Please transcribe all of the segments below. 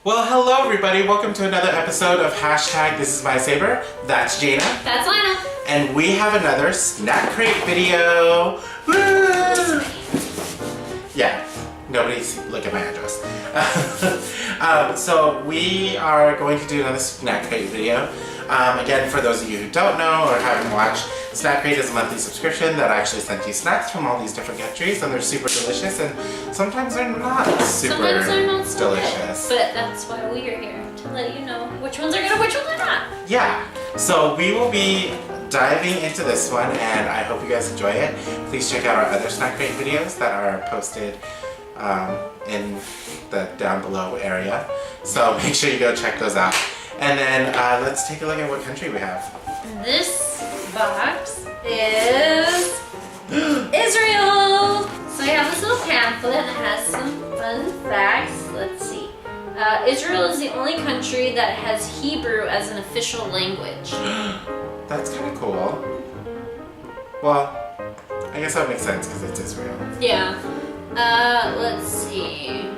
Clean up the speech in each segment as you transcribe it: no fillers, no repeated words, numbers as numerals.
Well, hello everybody. Welcome to another episode of Hashtag This Is My Saber. That's Jana. That's Lana. And we have another Snack Crate video. Woo! Yeah, nobody's look at my address. So we are going to do another Snack Crate video. Again, for those of you who don't know or haven't watched, Snack Crate is a monthly subscription that actually sends you snacks from all these different countries, and they're super delicious, and sometimes they're not super Sometimes they're not so delicious. good, but that's why we are here, to let you know which ones are good and which ones are not. Yeah, so we will be diving into this one, and I hope you guys enjoy it. Please check out our other Snack Crate videos that are posted in the down below area. So make sure you go check those out. And then let's take a look at what country we have. This box is Israel. So I have this little pamphlet that has some fun facts. Let's see. Israel is the only country that has Hebrew as an official language. That's kind of cool. Well, I guess that makes sense because it's Israel. Yeah. Let's see.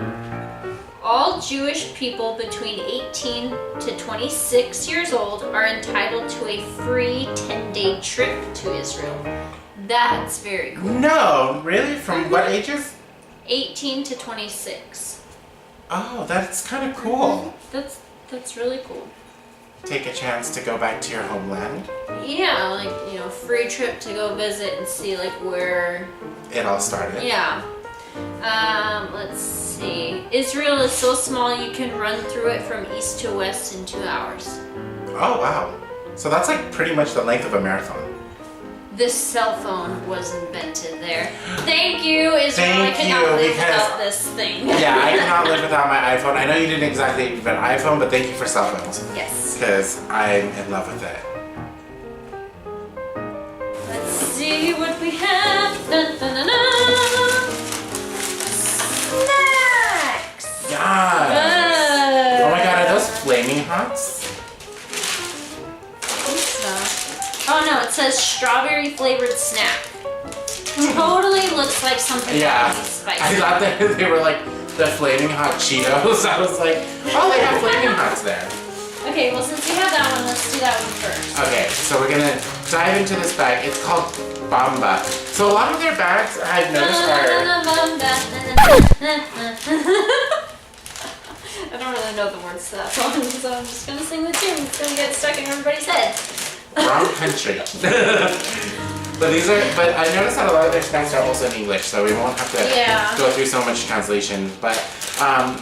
All Jewish people between 18 to 26 years old are entitled to a free 10-day trip to Israel. That's very cool. No, really? From what ages? 18 to 26. Oh, that's kind of cool. That's really cool. Take a chance to go back to your homeland. Yeah, like, free trip to go visit and see like where It all started. Yeah. Let's see. Israel is so small you can run through it from east to west in 2 hours. Oh, wow. So that's like pretty much the length of a marathon. This cell phone was invented there. Thank you, Israel. Thank I cannot you, live because- without this thing. Yeah, I cannot live without my iPhone. I know you didn't exactly invent iPhone, but thank you for cell phones. Yes. Because I'm in love with it. Let's see what we have. Dun, dun, dun, dun. Snacks. Yeah. Oh my god, are those Flaming Hots? Oh no, it says strawberry flavored snack. Totally looks like something Yeah. that would be spicy. I thought that they were like the Flaming Hot Cheetos. I was like, oh, they have Flaming Hots there. Okay, well since we have that one, let's do that one first. Okay, so we're gonna dive into this bag. It's called Bamba. So a lot of their bags, I've noticed, are... I don't really know the words to that song, so I'm just gonna sing the tune. It's gonna get stuck in everybody's head. Wrong country. But I noticed that a lot of their snacks are also in English, so we won't have to go through so much translation. But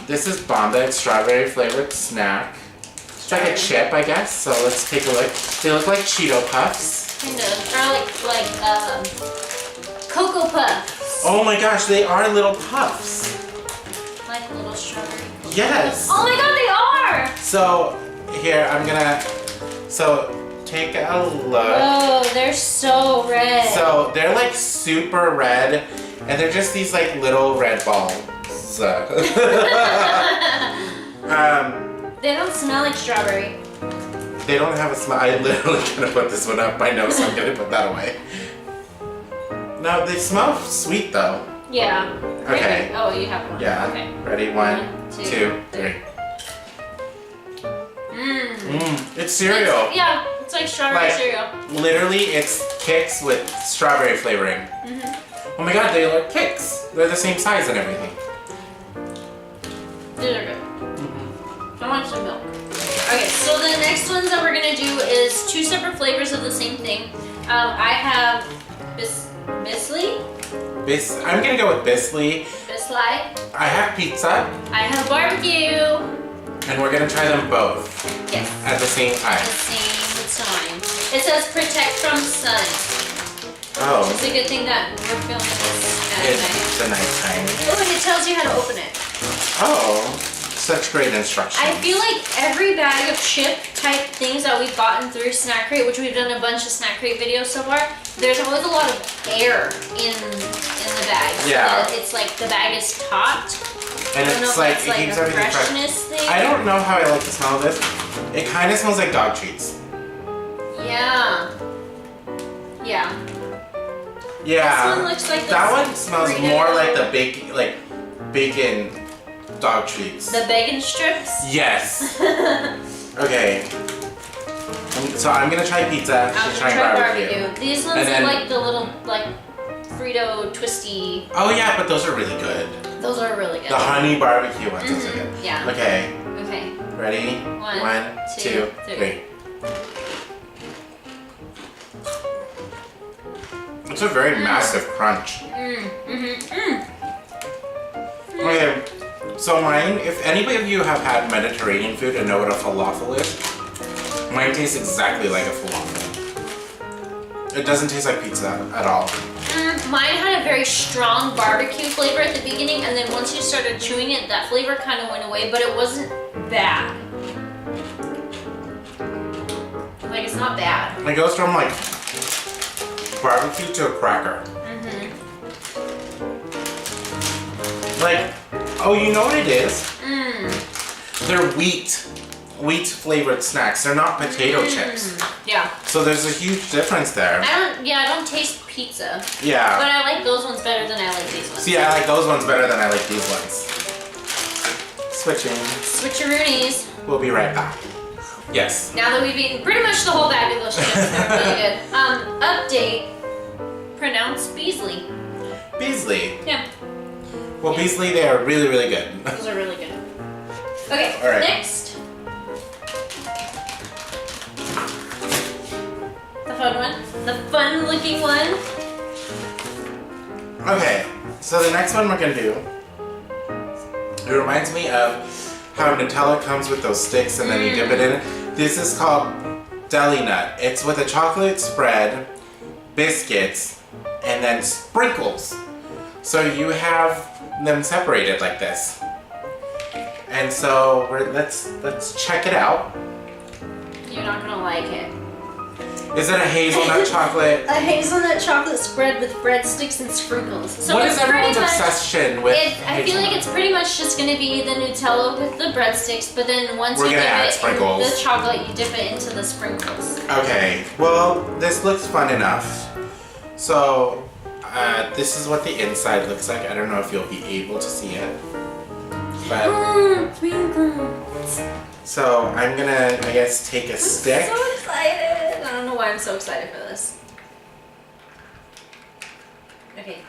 this is Bamba. It's strawberry flavored snack. It's like a chip, I guess. So let's take a look. They look like Cheeto Puffs. Kind of, or like Cocoa Puffs. Oh my gosh, they are little puffs. Like little strawberry. Yes. Oh my god, they are! So here, take a look. Oh, they're so red. So they're like super red, and they're just these like little red balls. They don't smell like strawberry. They don't have a smell. I literally gonna put this one up. I know, so I'm gonna put that away. No, they smell sweet though. Yeah. Okay. Oh, you have one. Yeah. Okay. Ready? One, two, three. It's cereal. It's like strawberry cereal. Literally, it's Kix with strawberry flavoring. Oh my god, they look Kix. They're the same size and everything. These are good. I want some milk. Okay, so the next ones that we're gonna do is 2 separate flavors of the same thing. I have Bisley. I'm gonna go with Bisley. Bisley. I have pizza. I have barbecue. And we're gonna try them both. Yes. At the same time. At the same time. It says protect from sun. Oh. It's a good thing that we're filming this at night. It's the nighttime. Oh, and it tells you how to open it. Oh. Such great instructions. I feel like every bag of chip type things that we've gotten through Snack Crate, which we've done a bunch of Snack Crate videos so far, there's always a lot of air in the bag. Yeah. So it's like the bag is topped. And it's like, it keeps everything fresh. Freshness thing. I don't know how I like the smell of this. It kind of smells like dog treats. Yeah. Yeah. Yeah. This one looks like that one smells Frito. more like the bacon dog treats. The bacon strips? Yes. Okay. So I'm gonna try pizza. She's trying barbecue. These ones are like the little like Frito twisty. Oh yeah, but those are really good. Those are really good. The honey barbecue ones are good. Yeah. Okay. Okay. Ready? One, two, three. It's a very massive crunch. Okay, so mine, if anybody of you have had Mediterranean food and know what a falafel is, mine tastes exactly like a falafel. It doesn't taste like pizza at all. Mine had a very strong barbecue flavor at the beginning, and then once you started chewing it, that flavor kind of went away, but it wasn't bad. Like, it's not bad. It goes from like barbecue to a cracker. Like, oh, you know what it is? They're wheat flavored snacks. They're not potato chips. Yeah. So there's a huge difference there. I don't taste pizza. Yeah. But I like those ones better than I like these ones. See, I like those ones better than I like these ones. Switching. Switcheroonies. We'll be right back. Yes. Now that we've eaten pretty much the whole bag of those chips, they're really good. Update. Pronounce Beasley. Beasley. Yeah. Well, Beasley, they are really, really good. Those are really good. Okay, all right. Next. The fun one. The fun looking one. Okay, so the next one we're gonna do, it reminds me of how Nutella comes with those sticks and then you dip it in it. This is called Deli Nut. It's with a chocolate spread, biscuits, and then sprinkles. So you have them separated like this. And so let's check it out. You're not gonna like it. Is it a hazelnut chocolate? A hazelnut chocolate spread with breadsticks and sprinkles. So what is everyone's obsession with I feel like it's pretty much just gonna be the Nutella with the breadsticks, but then once you dip it in the chocolate, you dip it into the sprinkles. Okay, well, this looks fun enough. So, this is what the inside looks like. I don't know if you'll be able to see it. But, so I'm gonna, I guess, take a stick. I'm so excited. I don't know why I'm so excited for this. Okay,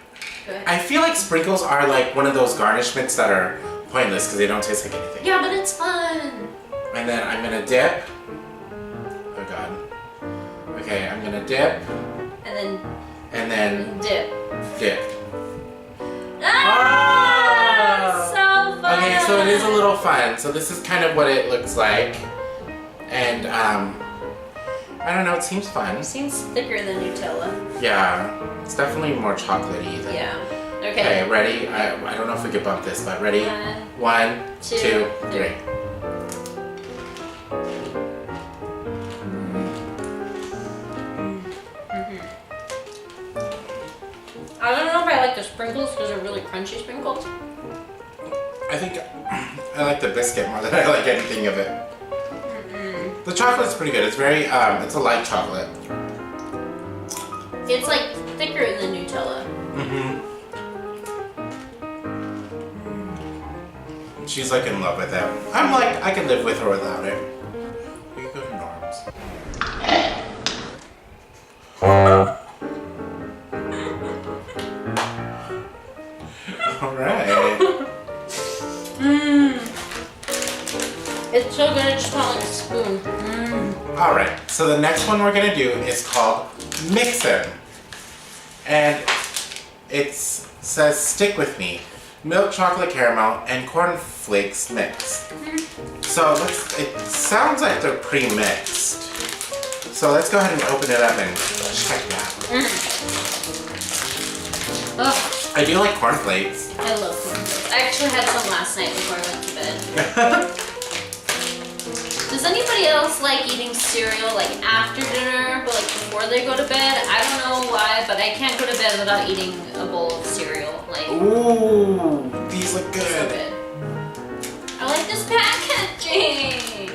go ahead. I feel like sprinkles are like one of those garnishments that are pointless because they don't taste like anything. Yeah, but it's fun. And then I'm gonna dip. Oh god. Okay, I'm gonna dip. And then dip. Ah! So fun! Okay, so it is a little fun. So this is kind of what it looks like. And I don't know, it seems fun. It seems thicker than Nutella. Yeah, it's definitely more chocolatey than. Yeah. Okay. Okay, ready? I don't know if we could bump this, but ready? 1, 2, 3. I don't know if I like the sprinkles because they're really crunchy sprinkles. I think I like the biscuit more than I like anything of it. The chocolate's pretty good. It's very, it's a light chocolate. It's like thicker than Nutella. She's like in love with it. I'm like, I can live with or without it. We can go to Norm's. Alright. It's so good, it's just not like a spoon. Alright, so the next one we're gonna do is called Mixin'. And it says stick with me. Milk chocolate caramel and corn flakes mix. So it sounds like they're pre-mixed. So let's go ahead and open it up and check it out. I do like corn flakes. I love corn flakes. I actually had some last night before I went to bed. Does anybody else like eating cereal like after dinner, but like before they go to bed? I don't know why, but I can't go to bed without eating a bowl of cereal. Like, ooh, these look good. So good. I like this packaging.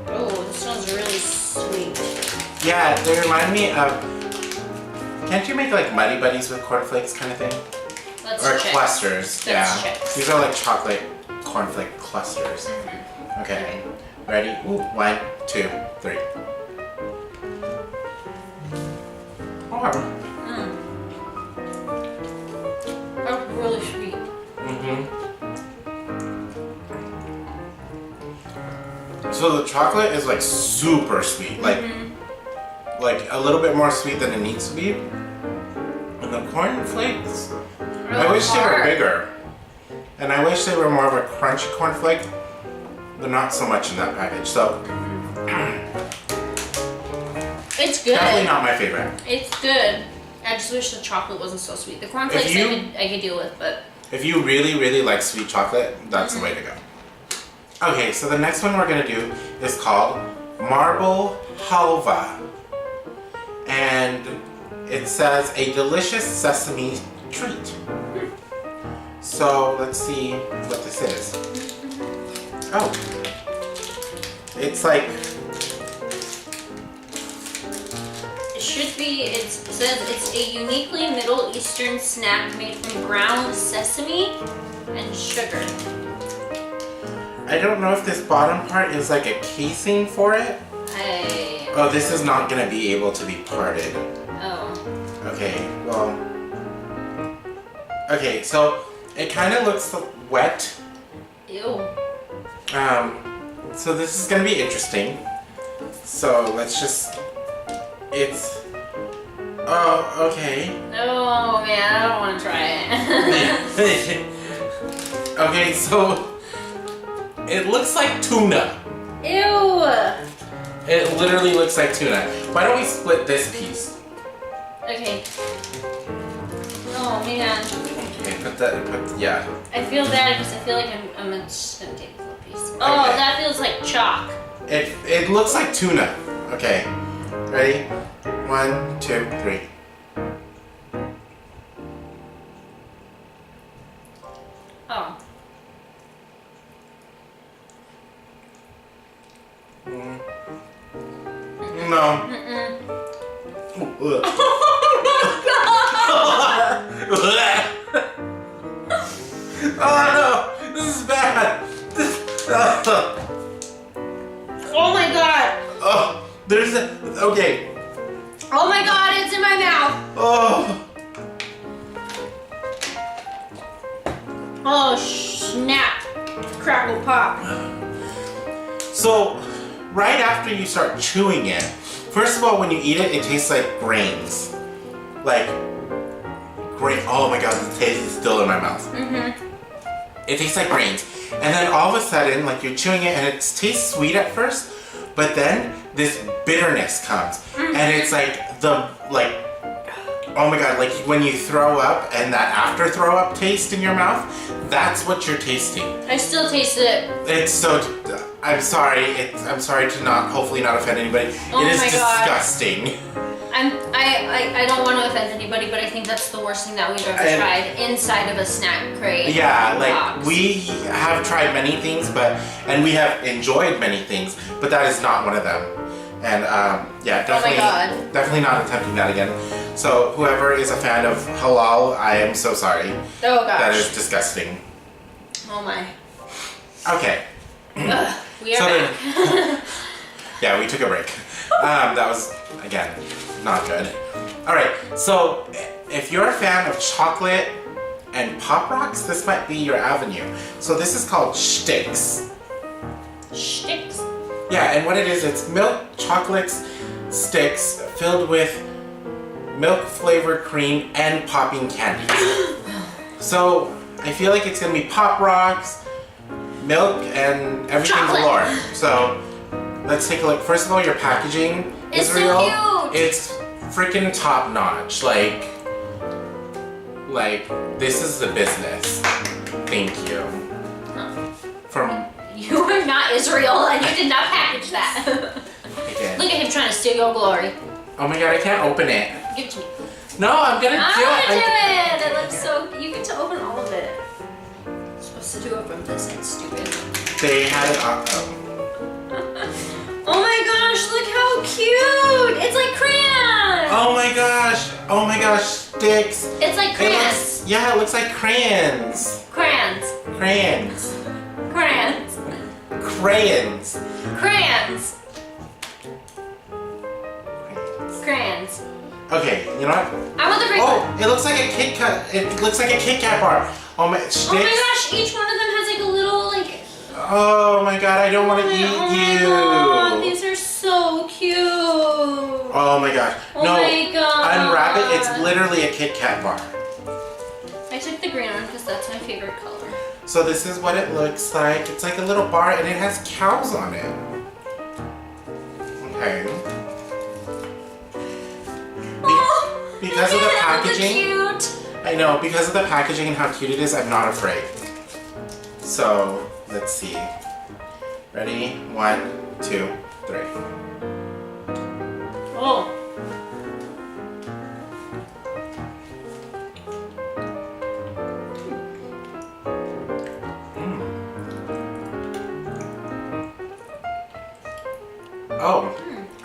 Oh, this smells really sweet. Yeah, they remind me of. Can't you make like Muddy Buddies with cornflakes kind of thing? Let's or check. clusters. Let's Yeah. check. These are like chocolate cornflake clusters. Okay. Ready? Ooh, 1, 2, 3. Oh. That's really sweet. So the chocolate is like super sweet, like a little bit more sweet than it needs to be. And the cornflakes, I wish they were bigger. And I wish they were more of a crunchy cornflake. They're not so much in that package, so It's good. definitely not my favorite. It's good. I just wish the chocolate wasn't so sweet. The cornflakes I could deal with, but If you really, really like sweet chocolate, that's the way to go. Okay, so the next one we're gonna do is called Marble Halva. And it says a delicious sesame treat. So let's see what this is. Oh, it's like, it should be, it says it's a uniquely Middle Eastern snack made from ground sesame and sugar. I don't know if this bottom part is like a casing for it. Oh, this is not gonna be able to be parted. Oh. Okay, well. Okay, so it kind of looks wet. Ew. So this is gonna be interesting. So let's just. It's. Oh, okay. Oh man, I don't want to try it. Okay, so it looks like tuna. Ew. It literally looks like tuna. Why don't we split this piece? Okay. Oh man. Okay, yeah. I feel bad because I feel like I'm just gonna take the little piece. Oh, Okay. that feels like chalk. It looks like tuna. Okay, ready? 1, 2, 3. Oh. No. Oh Oh no! This is bad! Oh my god! Oh, there's a. Okay. Oh my god, it's in my mouth! Oh. Oh snap! Crackle pop. So, right after you start chewing it, first of all, when you eat it, it tastes like grains. Like, grain. Oh my god, the taste is still in my mouth. It tastes like grains. And then all of a sudden, like you're chewing it and it tastes sweet at first, but then this bitterness comes. And it's like oh my god, like when you throw up and that after throw up taste in your mouth, that's what you're tasting. I still taste it. It's so, I'm sorry, I'm sorry to hopefully not offend anybody. Oh it is my God. disgusting. I don't want to offend anybody, but I think that's the worst thing that we've ever tried inside of a snack crate. Yeah, like box. we have tried many things, and we have enjoyed many things, but that is not one of them. And yeah, definitely not attempting that again. So whoever is a fan of halal, I am so sorry. Oh gosh. That is disgusting. Oh my. Okay. We are back. Yeah, we took a break. That was, again, not good. Alright, so if you're a fan of chocolate and Pop Rocks, this might be your avenue. So this is called Sticks. Sticks? Yeah, and what it is, it's milk chocolates sticks filled with milk flavored cream and popping candy. So I feel like it's gonna be Pop Rocks, milk, and everything Chocolate. galore. So let's take a look. First of all, your packaging It's is so real. cute. It's freaking top notch. Like this is the business. Thank you. From You are not Israel and you did not package that. again. Look at him trying to steal your glory. Oh my god, I can't open it. Give it to me. No, I'm gonna I do want to it. do it! It looks so... You get to open all of it. You're supposed to do it from this end, stupid. They had it on. Oh my gosh, look how cute! It's like crayons! Oh my gosh, Sticks. It's like crayons. Yeah, it looks like crayons. Crayons. Crayons. Crayons. Crayons. Crayons. Crayons. Okay, you know what? I want the green Oh, one. it looks like a Kit Kat. It looks like a Kit Kat bar. Oh my, Oh my gosh, each one of them has like a little like. Oh my god, I don't want to eat you. Oh my god, these are so cute. Oh my gosh. Oh No, my god. unwrap it. It's literally a Kit Kat bar. I took the green one because that's my favorite color. So this is what it looks like. It's like a little bar and it has cows on it. Okay. Because of the packaging. Cute. I know, because of the packaging and how cute it is, I'm not afraid. So, let's see. Ready? 1, 2, 3. Oh. Oh,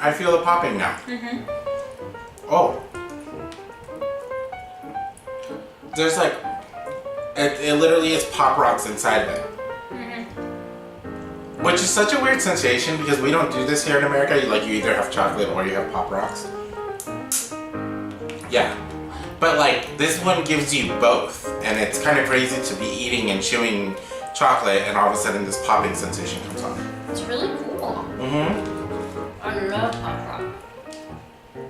I feel the popping now. Oh. There's like, it literally is Pop Rocks inside of it. Which is such a weird sensation because we don't do this here in America. You either have chocolate or you have Pop Rocks. Yeah. But like, this one gives you both. And it's kind of crazy to be eating and chewing chocolate and all of a sudden this popping sensation comes on. It's really cool. I love Pop Rock.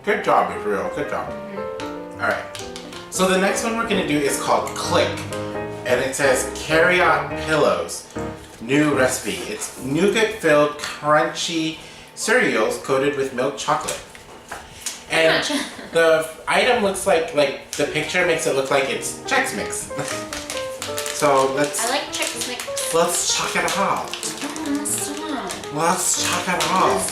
Good job, Israel. Good job. Alright. So the next one we're going to do is called Click. And it says Carry-On Pillows. New recipe. It's nougat-filled crunchy cereals coated with milk chocolate. And the item looks like the picture makes it look like it's Chex Mix. So let's... I like Chex Mix. Let's check it out. Let's check it out.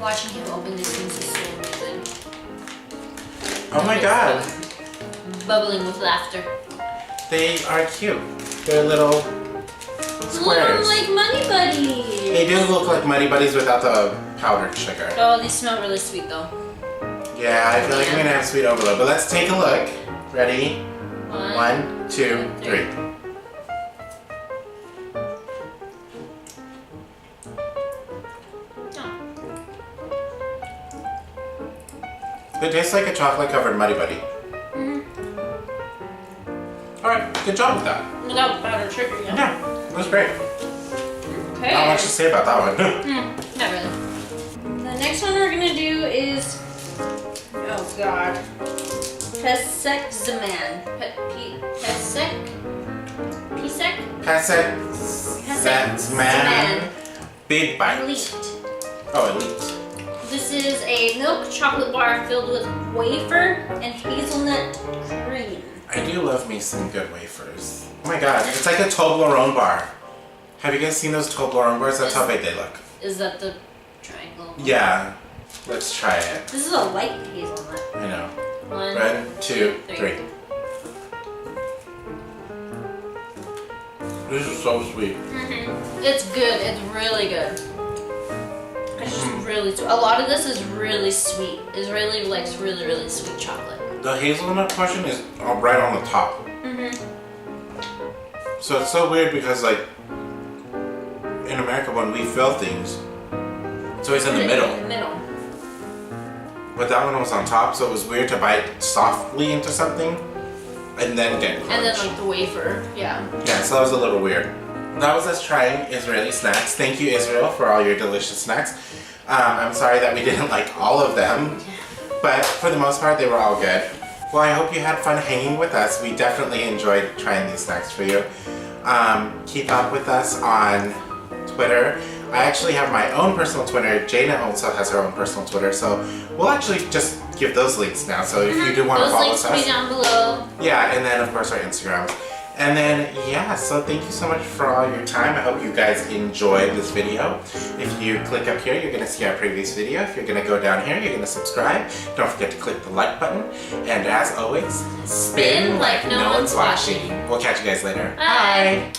Watching him open these things is so good. Oh my god. Bubbling with laughter. They are cute. They're little squares. Little like Money Buddies. They do look like Muddy Buddies without the powdered sugar. Oh, these smell really sweet though. Yeah, I feel like I'm gonna have sweet overload. But let's take a look. Ready? 1, 2, 3. It tastes like a chocolate-covered Muddy Buddy. Alright, good job with that. Without powdered sugar, yeah. Yeah, it was great. Okay. Not much to say about that one. Not really. The next one we're gonna do is, oh god, Pesek Zaman. Pesek Zaman. Big Bite. Elite. Oh, Elite. This is a milk chocolate bar filled with wafer and hazelnut cream. I do love me some good wafers. Oh my god, it's like a Toblerone bar. Have you guys seen those Toblerone bars? That's how big they look. Is that the triangle? Yeah. Let's try it. This is a light hazelnut. I know. 1, 2, 3. This is so sweet. It's good. It's really good. It's just really sweet. A lot of this is really sweet. It's really really sweet chocolate. The hazelnut portion is right on the top. So it's so weird because like in America when we fill things, it's always in the middle. In the middle. But that one was on top, so it was weird to bite softly into something and then get crunch. And then like the wafer, yeah. Yeah, so that was a little weird. That was us trying Israeli snacks. Thank you, Israel, for all your delicious snacks. I'm sorry that we didn't like all of them, but for the most part, they were all good. Well, I hope you had fun hanging with us. We definitely enjoyed trying these snacks for you. Keep up with us on Twitter. I actually have my own personal Twitter. Jana also has her own personal Twitter, so we'll actually just give those links now. So if you do want to follow us. Those links will be down below. Yeah, and then of course our Instagram. And then, yeah, so thank you so much for all your time. I hope you guys enjoyed this video. If you click up here, you're gonna see our previous video. If you're gonna go down here, you're gonna subscribe. Don't forget to click the like button. And as always, Spin like no one's watching. We'll catch you guys later. Bye.